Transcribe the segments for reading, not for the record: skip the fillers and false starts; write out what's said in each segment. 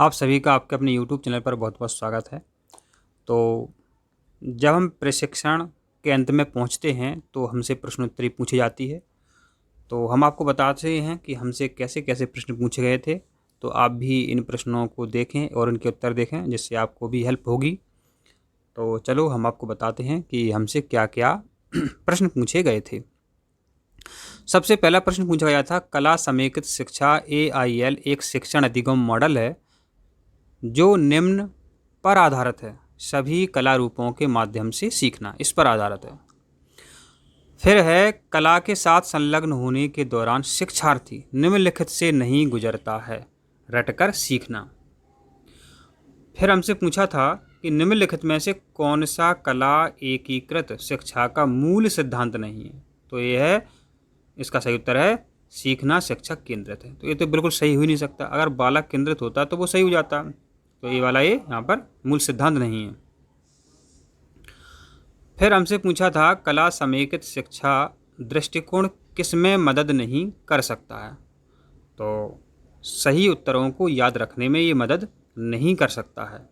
आप सभी का आपके अपने YouTube चैनल पर बहुत-बहुत स्वागत है। तो जब हम प्रशिक्षण के अंत में पहुंचते हैं तो हमसे प्रश्नोत्तरी पूछी जाती है। तो हम आपको बताते हैं कि हमसे कैसे-कैसे प्रश्न पूछे गए थे। तो आप भी इन प्रश्नों को देखें और उनके उत्तर देखें, जिससे आपको भी हेल्प होगी। तो चलो हम आपको बताते हैं कि हमसे क्या-क्या प्रश्न पूछे गए थे। सबसे पहला प्रश्न पूछा गया था, कला समेकित शिक्षा AIL एक शिक्षण अधिगम मॉडल है जो निम्न पर आधारित है। सभी कला रूपों के माध्यम से सीखना, इस पर आधारित है। फिर है, कला के साथ संलग्न होने के दौरान शिक्षार्थी निम्नलिखित से नहीं गुजरता है, रटकर सीखना। फिर हमसे पूछा था कि निम्नलिखित में से कौन सा कला एकीकृत शिक्षा का मूल सिद्धांत नहीं है। तो यह है, इसका सही उत्तर है सीखना शिक्षक केंद्रित है। तो ये तो बिल्कुल सही हो ही नहीं सकता। अगर बालक केंद्रित होता तो वो सही हो जाता। तो ये वाला, ये यहाँ पर मूल सिद्धांत नहीं है। फिर हमसे पूछा था, कला समेकित शिक्षा दृष्टिकोण किसमें मदद नहीं कर सकता है। तो सही उत्तरों को याद रखने में ये मदद नहीं कर सकता है।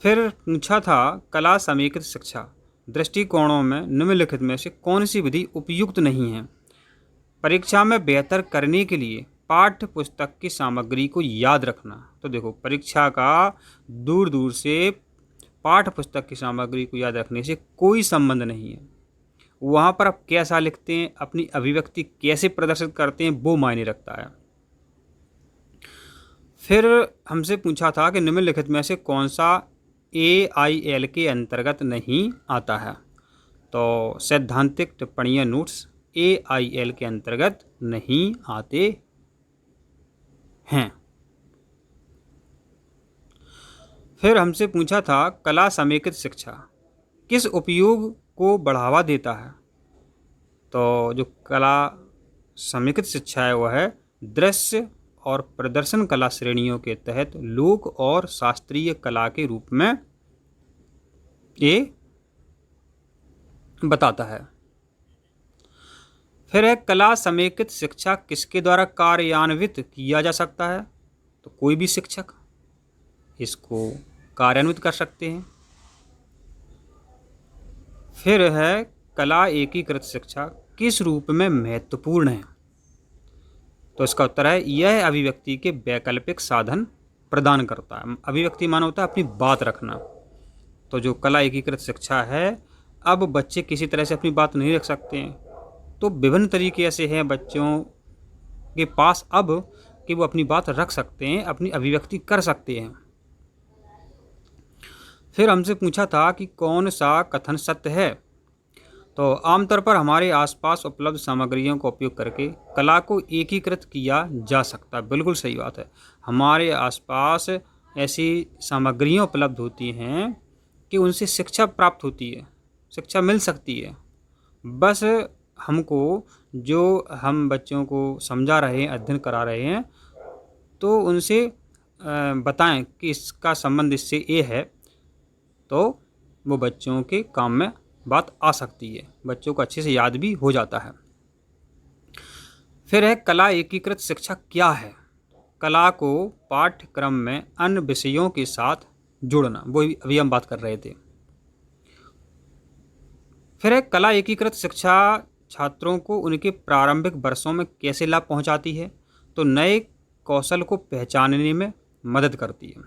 फिर पूछा था, कला समेकित शिक्षा दृष्टिकोणों में निम्नलिखित में से कौन सी विधि उपयुक्त नहीं है। परीक्षा में बेहतर करने के लिए पाठ्य पुस्तक की सामग्री को याद रखना। तो देखो, परीक्षा का दूर दूर से पाठ्य पुस्तक की सामग्री को याद रखने से कोई संबंध नहीं है। वहाँ पर आप कैसा लिखते हैं, अपनी अभिव्यक्ति कैसे प्रदर्शित करते हैं, वो मायने रखता है। फिर हमसे पूछा था कि निम्नलिखित में से कौन सा AIL के अंतर्गत नहीं आता है। तो सैद्धांतिक टिप्पणियाँ नोट्स AIL के अंतर्गत नहीं आते हैं। फिर हमसे पूछा था, कला समेकित शिक्षा किस उपयोग को बढ़ावा देता है। तो जो कला समेकित शिक्षा है वह है दृश्य और प्रदर्शन कला श्रेणियों के तहत लोक और शास्त्रीय कला के रूप में ये बताता है। फिर है, कला समेकित शिक्षा किसके द्वारा कार्यान्वित किया जा सकता है। तो कोई भी शिक्षक इसको कार्यान्वित कर सकते हैं। फिर है, कला एकीकृत शिक्षा किस रूप में महत्वपूर्ण है। तो इसका उत्तर है, यह अभिव्यक्ति के वैकल्पिक साधन प्रदान करता है। अभिव्यक्ति माना होता है अपनी बात रखना। तो जो कला एकीकृत शिक्षा है, अब बच्चे किसी तरह से अपनी बात नहीं रख सकते हैं। तो विभिन्न तरीके ऐसे हैं बच्चों के पास अब कि वो अपनी बात रख सकते हैं, अपनी अभिव्यक्ति कर सकते हैं। फिर हमसे पूछा था कि कौन सा कथन सत्य है। तो आमतौर पर हमारे आसपास उपलब्ध सामग्रियों का उपयोग करके कला को एकीकृत किया जा सकता है। बिल्कुल सही बात है। हमारे आसपास ऐसी सामग्रियाँ उपलब्ध होती हैं कि उनसे शिक्षा प्राप्त होती है, शिक्षा मिल सकती है। बस हमको, जो हम बच्चों को समझा रहे हैं, अध्ययन करा रहे हैं, तो उनसे बताएं कि इसका संबंध इससे ये है, तो वो बच्चों के काम में बात आ सकती है, बच्चों को अच्छे से याद भी हो जाता है। फिर है, कला एकीकृत शिक्षा क्या है। कला को पाठ्यक्रम में अन्य विषयों के साथ जोड़ना, वो अभी हम बात कर रहे थे। फिर है, कला एकीकृत शिक्षा छात्रों को उनके प्रारंभिक वर्षों में कैसे लाभ पहुंचाती है। तो नए कौशल को पहचानने में मदद करती है।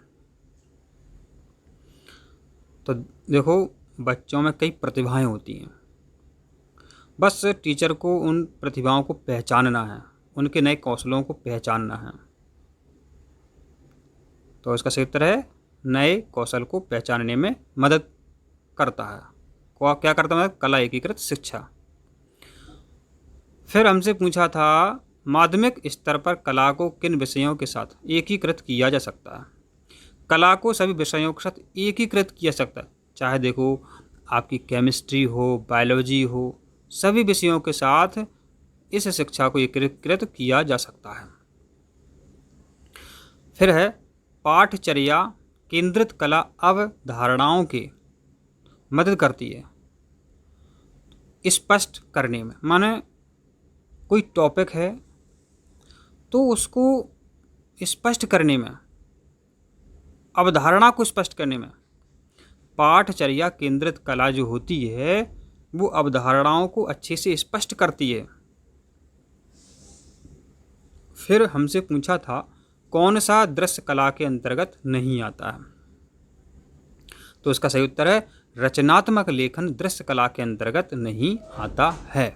तो देखो, बच्चों में कई प्रतिभाएं होती हैं, बस टीचर को उन प्रतिभाओं को पहचानना है, उनके नए कौशलों को पहचानना है। तो इसका सही उत्तर है, नए कौशल को पहचानने में मदद करता है। क्या करता है? कला एकीकृत शिक्षा। फिर हमसे पूछा था, माध्यमिक स्तर पर कला को किन विषयों के साथ एकीकृत किया जा सकता है। कला को सभी विषयों के साथ एकीकृत किया जा सकता है, चाहे देखो आपकी केमिस्ट्री हो, बायोलॉजी हो, सभी विषयों के साथ इस शिक्षा को एकीकृत किया जा सकता है। फिर है, पाठचर्या केंद्रित कला अवधारणाओं की मदद करती है स्पष्ट करने में। माने कोई टॉपिक है तो उसको स्पष्ट करने में, अवधारणा को स्पष्ट करने में पाठचर्या केंद्रित कला जो होती है वो अवधारणाओं को अच्छे से स्पष्ट करती है। फिर हमसे पूछा था कौन सा दृश्य कला के अंतर्गत नहीं आता है, तो इसका सही उत्तर है रचनात्मक लेखन दृश्य कला के अंतर्गत नहीं आता है।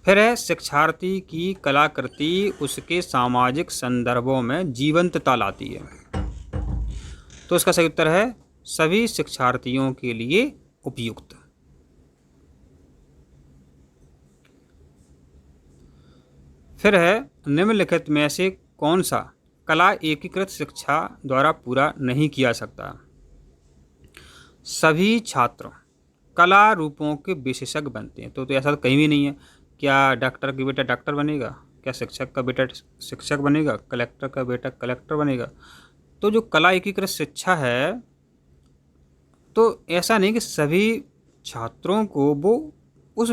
फिर है शिक्षार्थी की कलाकृति उसके सामाजिक संदर्भों में जीवंतता लाती है, तो इसका सही उत्तर है सभी शिक्षार्थियों के लिए उपयुक्त। फिर है निम्नलिखित में से कौन सा कला एकीकृत शिक्षा द्वारा पूरा नहीं किया सकता। सभी छात्र कला रूपों के विशेषज्ञ बनते हैं, तो ऐसा तो कहीं भी नहीं है। क्या डॉक्टर का बेटा डॉक्टर बनेगा, क्या शिक्षक का बेटा शिक्षक बनेगा, कलेक्टर का बेटा कलेक्टर बनेगा। तो जो कला एकीकृत शिक्षा है तो ऐसा नहीं कि सभी छात्रों को वो उस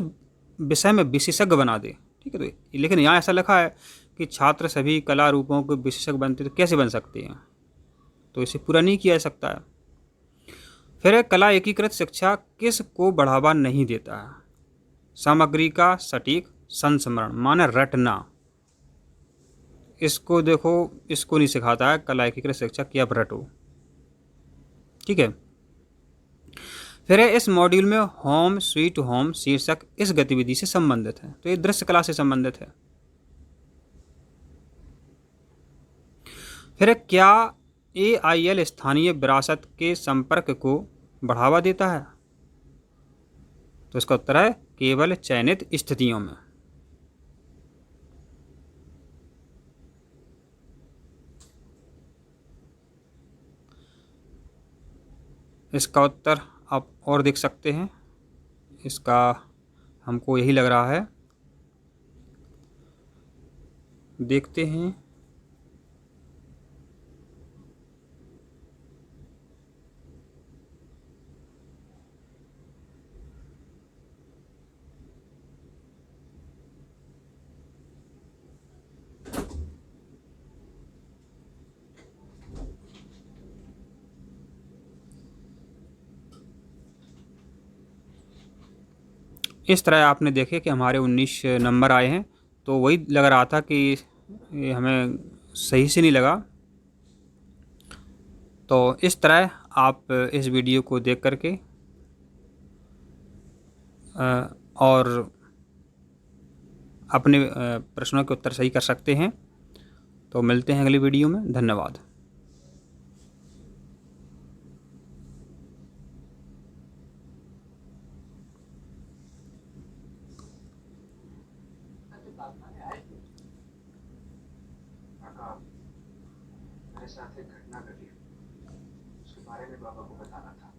विषय में विशेषज्ञ बना दे, ठीक है। तो लेकिन यहाँ ऐसा लिखा है कि छात्र सभी कला रूपों के विशेषज्ञ बनते, तो कैसे बन सकते हैं, तो इसे पूरा नहीं किया जा सकता है। फिर है कला एकीकृत शिक्षा किस को बढ़ावा नहीं देता है। सामग्री का सटीक संस्मरण माने रटना, इसको देखो, इसको नहीं सिखाता है कला एकीकृत शिक्षा कि आप रटो, ठीक है। फिर है इस मॉड्यूल में होम स्वीट होम शीर्षक इस गतिविधि से संबंधित है, तो ये दृश्य कला से संबंधित है। फिर क्या AIL स्थानीय विरासत के संपर्क को बढ़ावा देता है, तो इसका उत्तर है केवल चयनित स्थितियों में। इसका उत्तर आप और देख सकते हैं, इसका हमको यही लग रहा है, देखते हैं। इस तरह आपने देखे कि हमारे 19 नंबर आए हैं, तो वही लग रहा था कि ये हमें सही से नहीं लगा। तो इस तरह आप इस वीडियो को देख करके और अपने प्रश्नों के उत्तर सही कर सकते हैं। तो मिलते हैं अगली वीडियो में, धन्यवाद। मेरे साथ एक घटना घटी, उसके बारे में बाबा को बताना था।